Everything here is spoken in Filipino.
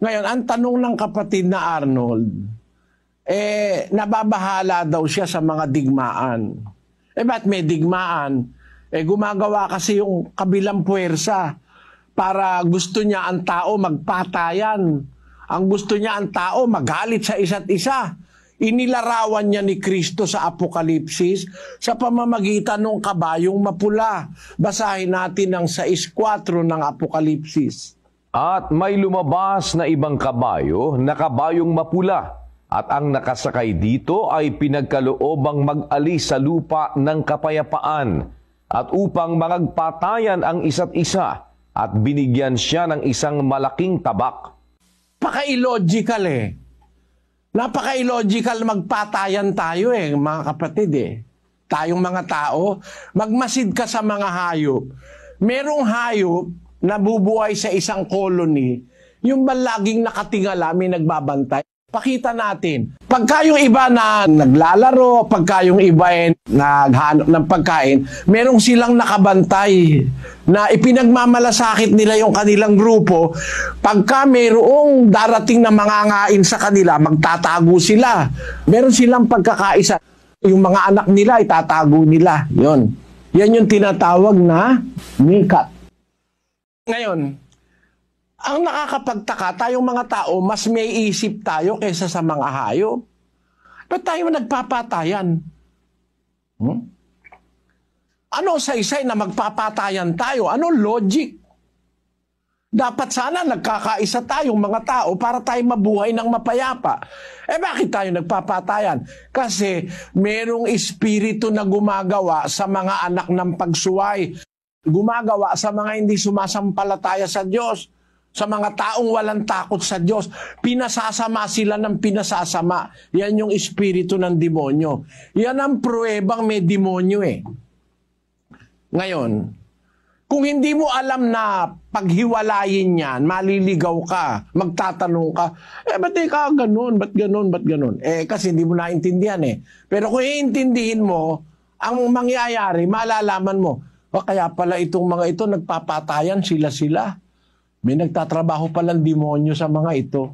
Ngayon, ang tanong ng kapatid na Arnold, nababahala daw siya sa mga digmaan. Ba't may digmaan? Gumagawa kasi yung kabilang puwersa para gusto niya ang tao magpatayan. Ang gusto niya ang tao magalit sa isa't isa. Inilarawan niya ni Kristo sa Apokalipsis sa pamamagitan ng kabayong mapula. Basahin natin ang 6:4 ng Apokalipsis. At may lumabas na ibang kabayo na kabayong mapula, at ang nakasakay dito ay pinagkaloobang mag-alis sa lupa ng kapayapaan, at upang magpatayan ang isa't isa, at binigyan siya ng isang malaking tabak. Napaka-illogical Napaka-illogical magpatayan tayo mga kapatid Tayong mga tao, magmasid ka sa mga hayop. Merong hayop na bubuhay sa isang colony, yung ba laging nakatingala, may nagbabantay? Pakita natin. Pagka yung iba na naglalaro, pagka yung iba naghanap ng pagkain, merong silang nakabantay na ipinagmamalasakit nila yung kanilang grupo. Pagka merong darating na mangangain sa kanila, magtatago sila. Meron silang pagkakaisa. Yung mga anak nila, itatago nila. Yan yung tinatawag na mikat. Ngayon, ang nakakapagtaka, tayong mga tao, mas may isip tayo kaysa sa mga hayop. Ba't tayo nagpapatayan? Ano sa-isay na magpapatayan tayo? Ano logic? Dapat sana nagkakaisa tayong mga tao para tayo mabuhay ng mapayapa. Bakit tayo nagpapatayan? Kasi merong espiritu na gumagawa sa mga anak ng pagsuway. Gumagawa sa mga hindi sumasampalataya sa Diyos. Sa mga taong walang takot sa Diyos, pinasasama sila ng pinasasama. Yan yung espiritu ng demonyo. Yan ang pruwebang may demonyo Ngayon, kung hindi mo alam na paghiwalayin yan, maliligaw ka, magtatanong ka, ba't ka ganun, ba't ganun, ba't ganun? Kasi hindi mo naintindihan Pero kung iintindihin mo, ang mangyayari, malalaman mo, kaya pala itong mga ito, nagpapatayan sila-sila. May nagtatrabaho palang demonyo sa mga ito.